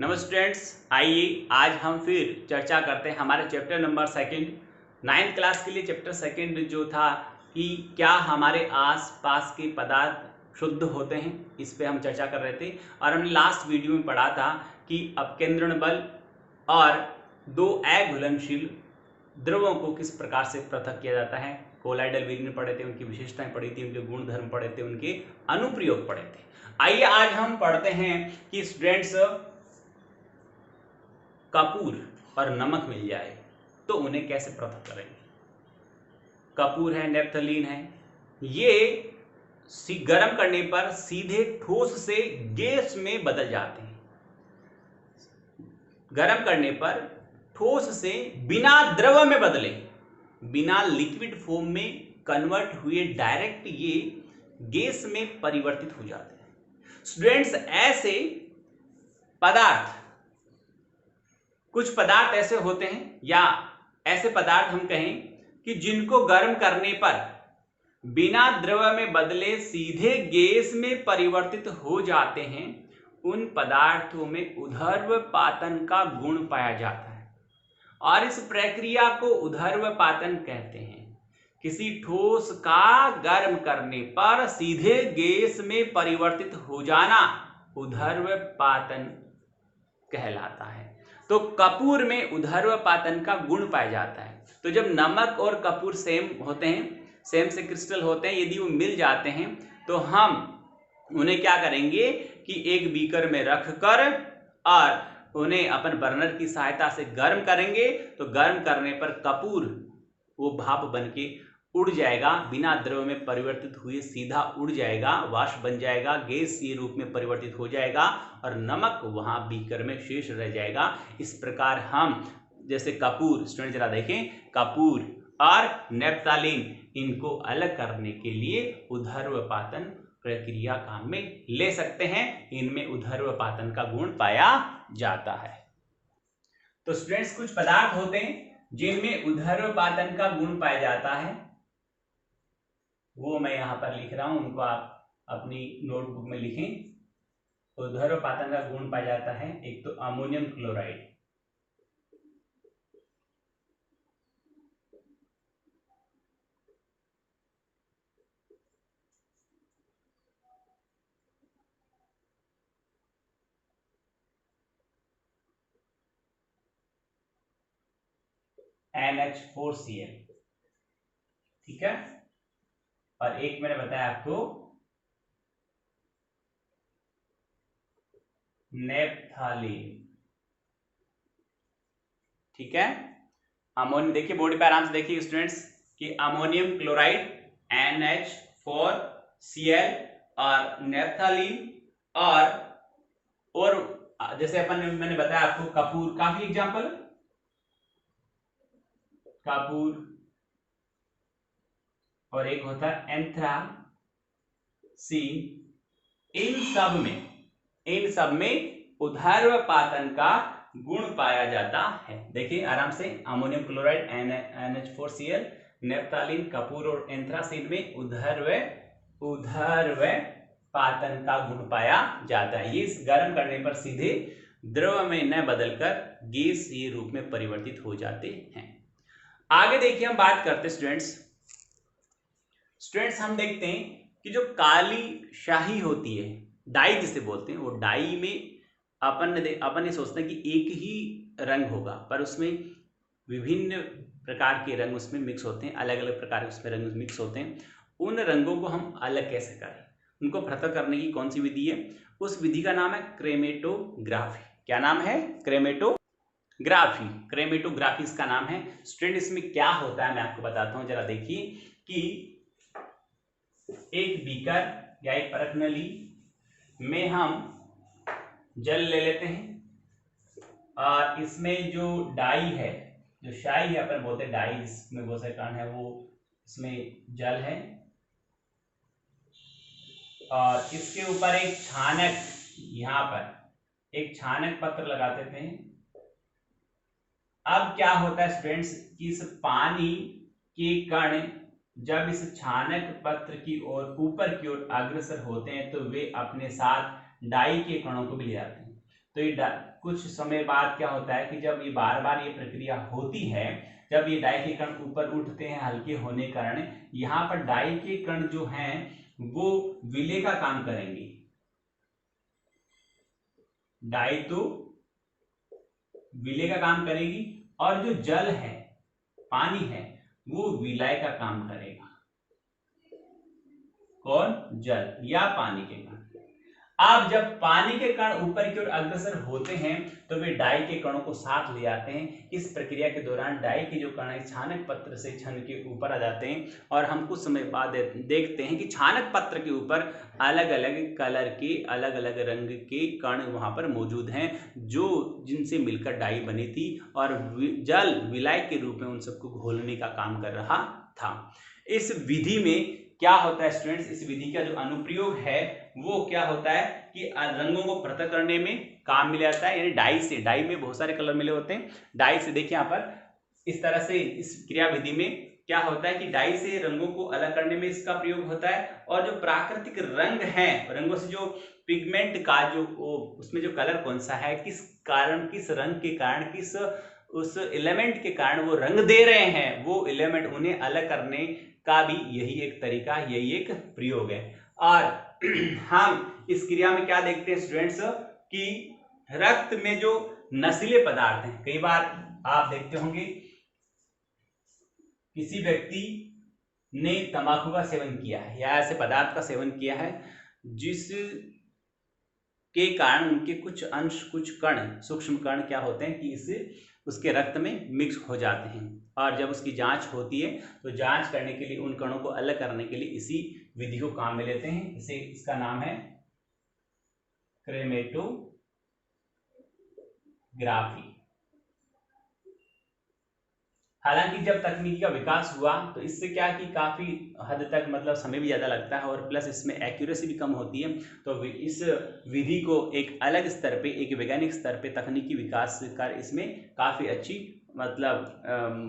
नमस्ते स्टूडेंट्स, आइए आज हम फिर चर्चा करते हैं हमारे chapter number second 9th class के लिए। चैप्टर सेकंड जो था कि क्या हमारे आसपास के पदार्थ शुद्ध होते हैं, इस पे हम चर्चा कर रहे थे। और हमने लास्ट वीडियो में पढ़ा था कि अपकेंद्रण बल और दो अघुलनशील द्रवों को किस प्रकार से पृथक किया जाता है। कोलाइडल वेरिएंट पढ़े थे, उनकी विशेषताएं पढ़ी थी, उनके गुण धर्म पढ़े थे, उनके अनुप्रयोग पढ़े थे। आइए आज हम पढ़ते हैं कि स्टूडेंट्स कपूर और नमक मिल जाए तो उन्हें कैसे पृथक करेंगे। कपूर है, नेप्थलीन है, ये गर्म करने पर सीधे ठोस से गैस में बदल जाते हैं। गर्म करने पर ठोस से बिना द्रव में बदले, बिना लिक्विड फॉर्म में कन्वर्ट हुए डायरेक्ट ये गैस में परिवर्तित हो जाते हैं। स्टूडेंट्स, ऐसे पदार्थ, कुछ पदार्थ ऐसे होते हैं या ऐसे पदार्थ हम कहें कि जिनको गर्म करने पर बिना द्रव में बदले सीधे गैस में परिवर्तित हो जाते हैं, उन पदार्थों में ऊर्ध्वपातन का गुण पाया जाता है और इस प्रक्रिया को ऊर्ध्वपातन कहते हैं। किसी ठोस का गर्म करने पर सीधे गैस में परिवर्तित हो जाना ऊर्ध्वपातन कहलाता है। तो कपूर में ऊर्ध्वपातन का गुण पाया जाता है। तो जब नमक और कपूर सेम होते हैं, सेम से क्रिस्टल होते हैं, यदि वो मिल जाते हैं तो हम उन्हें क्या करेंगे कि एक बीकर में रखकर और उन्हें अपन बर्नर की सहायता से गर्म करेंगे। तो गर्म करने पर कपूर वो भाप बन के उड़ जाएगा, बिना द्रव में परिवर्तित हुए सीधा उड़ जाएगा, वाष्प बन जाएगा, गैस ये रूप में परिवर्तित हो जाएगा और नमक वहां बीकर में शेष रह जाएगा। इस प्रकार हम जैसे कपूर, स्टूडेंट जरा देखें, कपूर और नेप्थलीन, इनको अलग करने के लिए ऊर्ध्वपातन प्रक्रिया काम में ले सकते हैं। इनमें ऊर्ध्वपातन का गुण पाया जाता है। तो स्टूडेंट्स, कुछ पदार्थ होते हैं जिनमें ऊर्ध्वपातन का गुण पाया जाता है, वो मैं यहां पर लिख रहा हूं, उनको आप अपनी नोटबुक में लिखें। ऊर्ध्वपातन का गुण पाया जाता है, एक तो अमोनियम क्लोराइड, NH4Cl, ठीक है। और एक मैंने बताया आपको नेप्थलीन, ठीक है। अमोनियम, देखिए बोर्ड पे आराम से देखिए स्टूडेंट्स कि अमोनियम क्लोराइड NH4Cl और नेप्थलीन और जैसे मैंने बताया आपको कपूर, काफी एग्जांपल, कपूर, और एक होता है एंथ्रासीन। इन सब में ऊर्ध्वपातन का गुण पाया जाता है। देखिए आराम से, ammonium chloride NH4Cl, naphthalene, Kapoor और एंथ्रासीन में ऊर्ध्वपातन का गुण पाया जाता है। ये गर्म करने पर सीधे द्रव में न बदलकर गैस ये रूप में परिवर्तित हो जाते हैं। आगे देखिए हम बात करते स्टूडेंट्स, हम देखते हैं कि जो काली शाही होती है, डाई जिसे बोलते हैं, वो डाई में अपन ये सोचते हैं कि एक ही रंग होगा, पर उसमें विभिन्न प्रकार के रंग उसमें मिक्स होते हैं, अलग अलग प्रकार के उसमें रंग मिक्स होते हैं। उन रंगों को हम अलग कैसे करें, उनको पृथक करने की कौन सी विधि है? उस विधि का नाम है क्रोमेटोग्राफी। क्या नाम है? क्रोमेटोग्राफी इसका नाम है। स्टूडेंट, इसमें क्या होता है मैं आपको बताता हूं, जरा देखिए कि एक बीकर या एक परख नली में हम जल ले लेते हैं और इसमें जो डाई है, जो शाई है, अपन बोलते हैं डाई, जिसमें बहुत सारे कण है, वो इसमें जल है और इसके ऊपर एक छानक, यहां पर एक छानक पत्र लगाते थे। अब क्या होता है स्टूडेंट्स कि इस पानी के कण जब इस छानक पत्र की ओर ऊपर की ओर अग्रसर होते हैं तो वे अपने साथ डाई के कणों को भी ले जाते हैं। तो ये कुछ समय बाद क्या होता है कि जब ये बार बार ये प्रक्रिया होती है, जब ये डाई के कण ऊपर उठते हैं हल्के होने कारण, यहाँ पर डाई के कण जो हैं वो विलय का काम करेंगे। डाई तो विलय का काम करेगी और जो जल है, पानी है, वो विलय का काम करेगा। कौन? जल या पानी के कण। अब जब पानी के कण ऊपर की ओर अग्रसर होते हैं तो वे डाई के कणों को साथ ले जाते हैं। इस प्रक्रिया के दौरान डाई के जो कण है छानक पत्र से छन के ऊपर आ जाते हैं और हम कुछ समय बाद देखते हैं कि छानक पत्र के ऊपर अलग अलग कलर के, अलग अलग रंग के कण वहां पर मौजूद हैं, जो जिनसे मिलकर डाई बनी थी और जल विलायक के रूप में उन सबको घोलने का काम कर रहा था। इस विधि में क्या होता है स्टूडेंट्स, इस विधि का जो अनुप्रयोग है वो क्या होता है कि रंगों को पृथक करने में काम मिल जाता है, यानी डाई से, डाई में बहुत सारे कलर मिले होते हैं, डाई से देखिए यहाँ पर इस तरह से इस क्रिया विधि में क्या होता है कि डाई से रंगों को अलग करने में इसका प्रयोग होता है। और जो प्राकृतिक रंग है, रंगों से जो पिगमेंट का जो उसमें जो कलर कौन सा है, किस कारण, किस रंग के कारण, किस उस एलिमेंट के कारण वो रंग दे रहे हैं, वो एलिमेंट उन्हें अलग करने का भी यही एक तरीका, यही एक प्रयोग है। और हम इस क्रिया में क्या देखते हैं स्टूडेंट्स कि रक्त में जो नशीले पदार्थ हैं, कई बार आप देखते होंगे किसी व्यक्ति ने तंबाकू का सेवन किया है या ऐसे पदार्थ का सेवन किया है जिस के कारण उनके कुछ अंश, कुछ कण, सूक्ष्म कण क्या होते हैं कि इसे उसके रक्त में मिक्स हो जाते हैं। और जब उसकी जांच होती है तो जांच करने के लिए, उन कणों को अलग करने के लिए इसी विधि को काम में लेते हैं। इसका नाम है क्रोमेटोग्राफी। हालांकि जब तकनीकी का विकास हुआ तो इससे क्या कि काफी हद तक मतलब समय भी ज्यादा लगता है और प्लस इसमें एक्यूरेसी भी कम होती है। तो इस विधि को एक अलग स्तर पे, एक वैज्ञानिक स्तर पे तकनीकी विकास कर इसमें काफी अच्छी, मतलब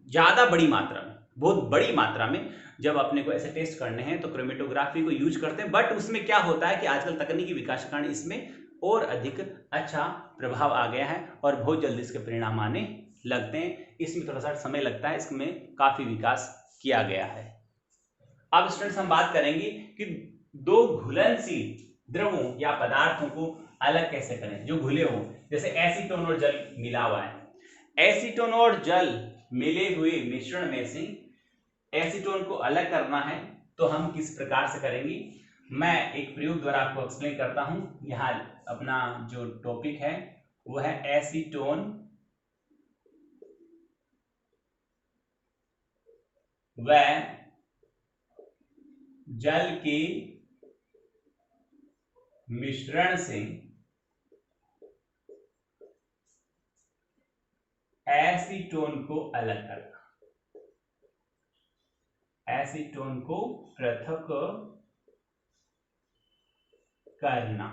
ज्यादा बड़ी मात्रा में, बहुत बड़ी मात्रा में जब अपने को ऐसे टेस्ट करने हैं तो क्रोमेटोग्राफी को यूज करते हैं। बट उसमें क्या होता है कि आजकल तकनीकी विकास के कारण इसमें और अधिक अच्छा प्रभाव आ गया है और बहुत जल्दी इसके परिणाम आने लगते हैं। इसमें थोड़ा सा समय लगता है, इसमें काफी विकास किया गया है। अब स्टूडेंट्स हम बात करेंगे कि दो घुलनशील द्रवों या पदार्थों को अलग कैसे करें जो घुले हों। जैसे एसीटोन और जल मिला हुआ है, एसीटोन और जल मिले हुए मिश्रण में से एसीटोन को अलग करना है तो हम किस प्रकार से करेंगे, मैं एक प्रयोग द्वारा आपको एक्सप्लेन करता हूं। यहाँ अपना जो टॉपिक है वो है एसीटोन व जल के मिश्रण से एसीटोन को अलग करना, एसीटोन को पृथक करना।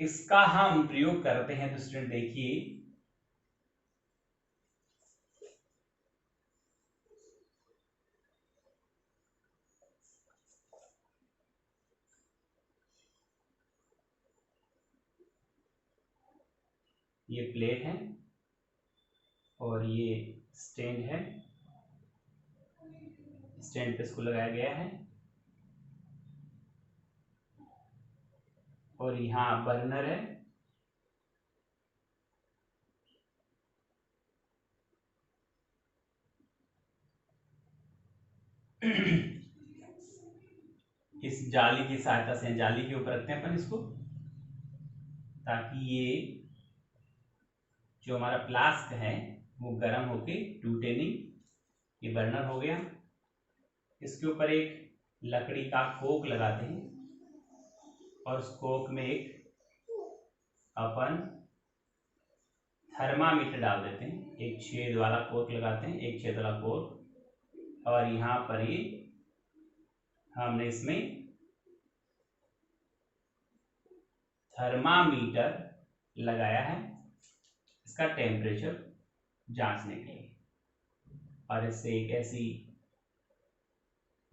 इसका हम प्रयोग करते हैं तो स्टूडेंट देखिए, ये प्लेट है और ये स्टैंड है, स्टैंड पे इसको लगाया गया है और यहाँ बर्नर है। इस जाली की सहायता से, जाली के ऊपर रखते हैं अपन इसको ताकि ये जो हमारा फ्लास्क है वो गर्म होके टूटे नहीं। ये बर्नर हो गया, इसके ऊपर एक लकड़ी का कोक लगाते हैं और उस कोक में एक अपन थर्मामीटर डाल देते हैं। एक छेद वाला कोक लगाते हैं, एक छेद वाला कोक, और यहाँ पर ही हमने इसमें थर्मामीटर लगाया है इसका टेम्परेचर जांचने के लिए। और इससे एक ऐसी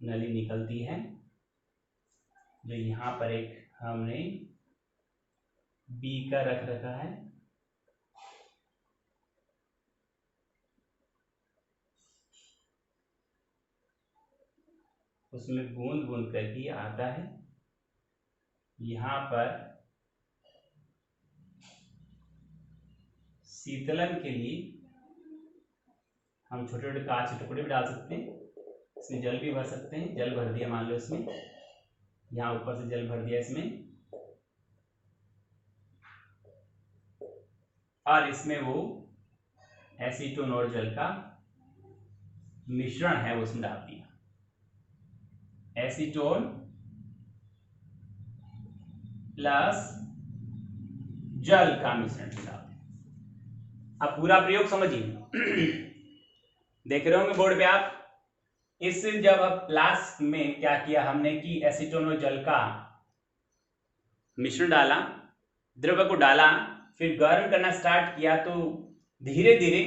नली निकलती है जो यहाँ पर एक हमने बी का रख रखा है, उसमें बूंद बूंद करके आता है। यहां पर शीतलन के लिए हम छोटे छोटे कांच के टुकड़े भी डाल सकते हैं, इसमें जल भी भर सकते हैं। जल भर दिया मान लो इसमें, यहाँ ऊपर से जल भर दिया इसमें, और इसमें वो एसीटोन और जल का मिश्रण है वो उसमें डाल दिया। एसीटोन प्लस जल का मिश्रण डाल दिया। अब पूरा प्रयोग समझिए। देख रहे होंगे बोर्ड पे आप, इस जब अब फ्लास्क में क्या किया हमने कि एसीटोन और जल का मिश्रण डाला, द्रव को डाला, फिर गर्म करना स्टार्ट किया, तो धीरे धीरे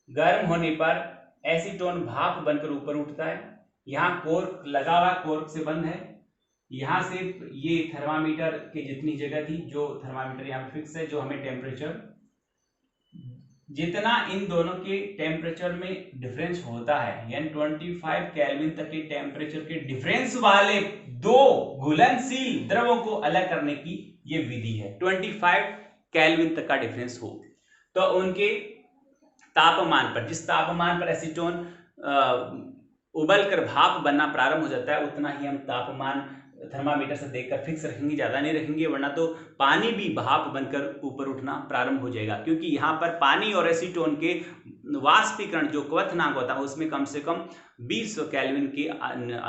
गर्म होने पर एसीटोन भाप बनकर ऊपर उठता है। यहाँ कोर्क लगा हुआ, कोर्क से बंद है। यहाँ से ये थर्मामीटर की जितनी जगह थी, जो थर्मामीटर यहाँ पे फिक्स है, जो हमें टेम्परेचर, जितना इन दोनों के टेम्परेचर में डिफरेंस होता है, यानी 25 केल्विन तक के टेम्परेचर के डिफरेंस वाले दो घुलनशील द्रवों को अलग करने की ये विधि है। 25 केल्विन तक का डिफरेंस हो तो उनके तापमान पर, जिस तापमान पर एसीटोन उबलकर भाप बनना प्रारंभ हो जाता है, उतना ही हम तापमान थर्मामीटर से देखकर फिक्स रखेंगे, ज्यादा नहीं रखेंगे, वरना तो पानी भी भाप बनकर ऊपर उठना प्रारंभ हो जाएगा। क्योंकि यहाँ पर पानी और एसीटोन के वाष्पीकरण जो क्वथनांक होता है उसमें कम से कम 20 केल्विन के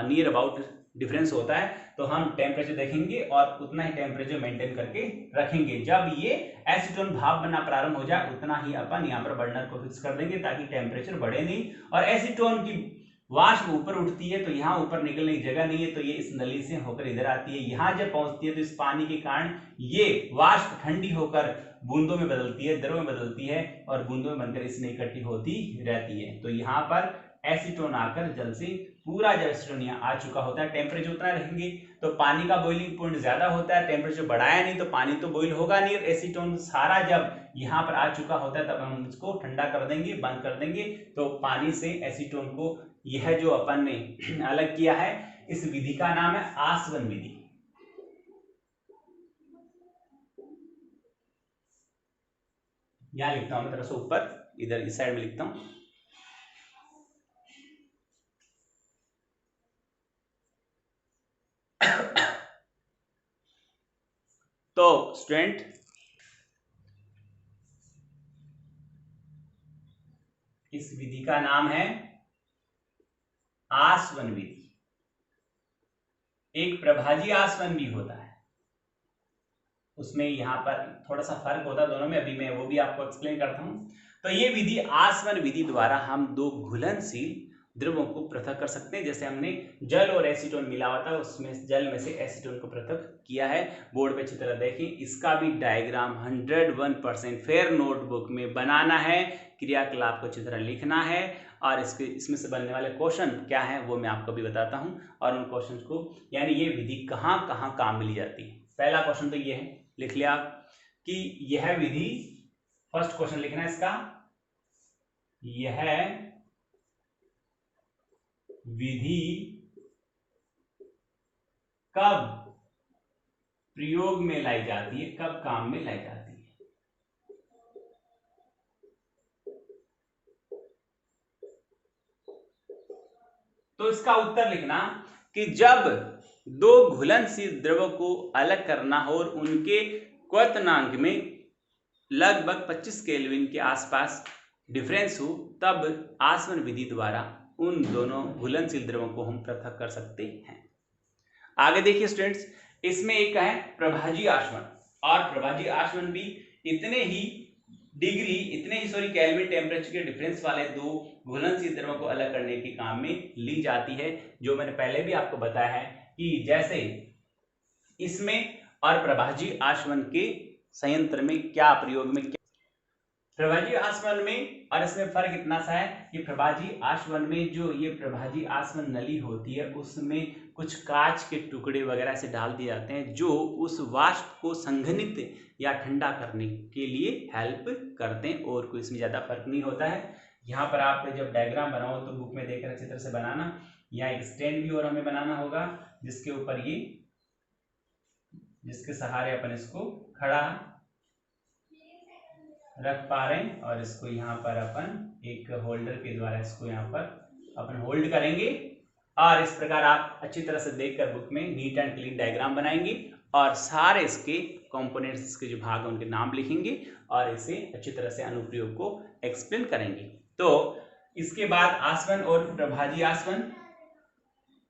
नियर अबाउट डिफरेंस होता है। तो हम टेम्परेचर देखेंगे और उतना ही टेम्परेचर मेंटेन करके रखेंगे। जब ये एसीटोन भाप बनना प्रारंभ हो जाए, उतना ही अपन यहाँ पर बर्नर को फिक्स कर देंगे ताकि टेम्परेचर बढ़े नहीं। और एसीटोन की वाष्प ऊपर उठती है तो यहाँ ऊपर निकलने की जगह नहीं है, तो ये इस नली से होकर इधर आती है। यहाँ जब पहुंचती है तो इस पानी के कारण ये वाष्प ठंडी होकर बूंदों में बदलती है, द्रव में बदलती है, और बूंदों में बनकर इसमें इकट्ठी होती रहती है। तो यहाँ पर एसीटोन आकर जल से पूरा जब एसीटोन यहाँ आ चुका होता है, टेम्परेचर उतना रहेंगे तो पानी का बॉइलिंग पॉइंट ज्यादा होता है, टेम्परेचर बढ़ाया नहीं तो पानी तो बॉइल होगा नहीं। एसीटोन सारा जब यहाँ पर आ चुका होता है तब हम इसको ठंडा कर देंगे, बंद कर देंगे। तो पानी से एसीटोन को, यह जो अपन ने अलग किया है, इस विधि का नाम है आसवन विधि। यहां लिखता हूं मैं तरह से ऊपर, इधर इस साइड में लिखता हूं। तो स्टूडेंट, इस विधि का नाम है आसवन विधि। एक प्रभाजी आसवन भी होता है, उसमें यहां पर थोड़ा सा फर्क होता है दोनों में, अभी मैं वो भी आपको एक्सप्लेन करता हूं। तो ये विधि आसवन विधि द्वारा हम दो घुलनशील द्रवों को पृथक कर सकते हैं। जैसे हमने जल और एसीटोन मिला हुआ था, उसमें जल में से एसीटोन को पृथक किया है। बोर्ड पे अच्छी तरह देखें, इसका भी डायग्राम 101% फेयर नोटबुक में बनाना है, क्रियाकलाप को अच्छी तरह लिखना है, और इसमें से बनने वाले क्वेश्चन क्या है वो मैं आपको भी बताता हूं, और उन क्वेश्चन को, यानी ये विधि कहाँ कहाँ काम मिली जाती है। पहला क्वेश्चन तो ये है, लिख लिया आप कि यह विधि, फर्स्ट क्वेश्चन लिखना है इसका, यह विधि कब प्रयोग में लाई जाती है, कब काम में लाई जाती है। तो इसका उत्तर लिखना कि जब दो घुलनशील द्रवों को अलग करना हो और उनके क्वथनांक में लगभग 25 केल्विन के आसपास डिफरेंस हो, तब आसवन विधि द्वारा उन दोनों घुलनशील द्रवों को हम पृथक कर सकते हैं। आगे देखिए स्टूडेंट्स, इसमें एक है प्रभाजी आसवन, और प्रभाजी आसवन भी इतने ही केल्विन टेम्परेचर के डिफरेंस वाले दो घुलनशील द्रवों को अलग करने के काम में ली जाती है, जो मैंने पहले भी आपको बताया है कि जैसे इसमें और प्रभाजी आसवन के संयंत्र में क्या प्रयोग में क्या। प्रभाजी आसवन में और इसमें फर्क इतना सा है कि प्रभाजी आसवन में जो ये प्रभाजी आसवन नली होती है उसमें कुछ कांच के टुकड़े वगैरह से डाल दिए जाते हैं जो उस वाष्प को संघनित या ठंडा करने के लिए हेल्प करते हैं, और कोई इसमें ज़्यादा फर्क नहीं होता है। यहाँ पर आप जब डायग्राम बनाओ तो बुक में देखकर अच्छी तरह से बनाना। यहाँ एक स्टैंड भी और हमें बनाना होगा जिसके ऊपर ये, जिसके सहारे अपन इसको खड़ा रख पा रहे हैं, और इसको यहाँ पर अपन एक होल्डर के द्वारा इसको यहाँ पर अपन होल्ड करेंगे। और इस प्रकार आप अच्छी तरह से देखकर बुक में नीट एंड क्लीन डायग्राम बनाएंगे और सारे इसके कंपोनेंट्स के जो भाग हैं उनके नाम लिखेंगे और इसे अच्छी तरह से अनुप्रयोग को एक्सप्लेन करेंगे। तो इसके बाद आसवन और प्रभाजी आसवन,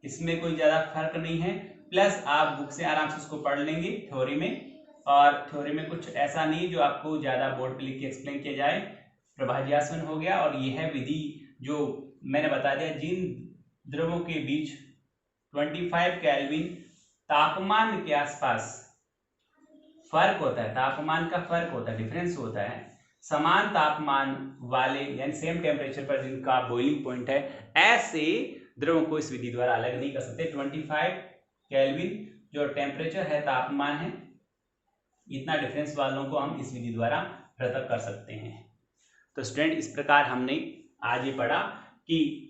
इसमें कोई ज़्यादा फर्क नहीं है, प्लस आप बुक से आराम से उसको पढ़ लेंगे थ्योरी में, और थ्योरी में कुछ ऐसा नहीं जो आपको ज़्यादा बोर्ड पे लिख के एक्सप्लेन किया जाए। प्रभाजी आसवन हो गया, और यह है विधि जो मैंने बता दिया, जिन द्रवों के बीच 25 केल्विन तापमान के आसपास फर्क होता है, तापमान का फर्क होता है, डिफरेंस होता है, समान तापमान वाले यानी सेम टेम्परेचर पर जिनका बॉइलिंग पॉइंट है, ऐसे द्रवों को इस विधि द्वारा अलग नहीं कर सकते। 25 केल्विन जो टेम्परेचर है, तापमान है, इतना डिफरेंस वालों को हम इस विधि द्वारा पृथक कर सकते हैं। तो स्टूडेंट, इस प्रकार हमने आज ये पढ़ा कि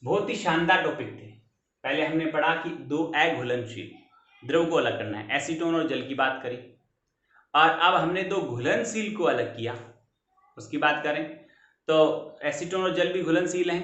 बहुत ही शानदार टॉपिक थे। पहले हमने पढ़ा कि दो अघुलनशील द्रव को अलग करना है, एसीटोन और जल की बात करी, और अब हमने दो घुलनशील को अलग किया, उसकी बात करें तो एसीटोन और जल भी घुलनशील हैं।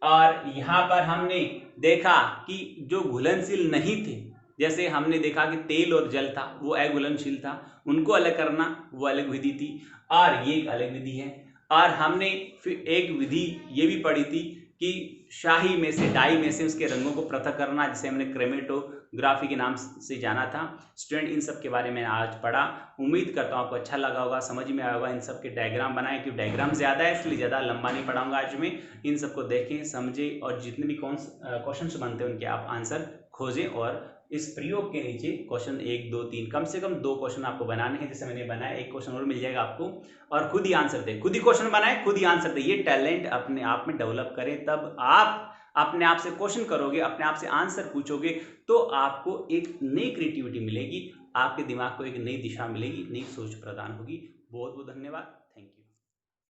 और यहाँ पर हमने देखा कि जो घुलनशील नहीं थे, जैसे हमने देखा कि तेल और जल था वो अघुलनशील था, उनको अलग करना वो अलग विधि थी, और ये एक अलग विधि है। और हमने फिर एक विधि ये भी पढ़ी थी कि शाही में से, डाई में से उसके रंगों को पृथक करना, जिसे हमने क्रोमेटोग्राफी के नाम से जाना था। स्टूडेंट, इन सब के बारे में आज पढ़ा, उम्मीद करता हूँ आपको अच्छा लगा होगा, समझ में आया होगा। इन सब के डायग्राम बनाए, क्योंकि डायग्राम ज़्यादा है इसलिए ज़्यादा लंबा नहीं पढ़ाऊंगा आज में। इन सबको देखें, समझें, और जितने भी क्वेश्चन बनते हैं उनके आप आंसर खोजें, और इस प्रयोग के नीचे क्वेश्चन 1, 2, 3 कम से कम 2 क्वेश्चन आपको बनाने हैं। जैसे मैंने बनाया, एक क्वेश्चन और मिल जाएगा आपको, और खुद ही आंसर दें, खुद ही क्वेश्चन बनाए, खुद ही आंसर दें। ये टैलेंट अपने आप में डेवलप करें, तब आप अपने आप से क्वेश्चन करोगे, अपने आप से आंसर पूछोगे, तो आपको एक नई क्रिएटिविटी मिलेगी, आपके दिमाग को एक नई दिशा मिलेगी, नई सोच प्रदान होगी। बहुत बहुत धन्यवाद, थैंक यू।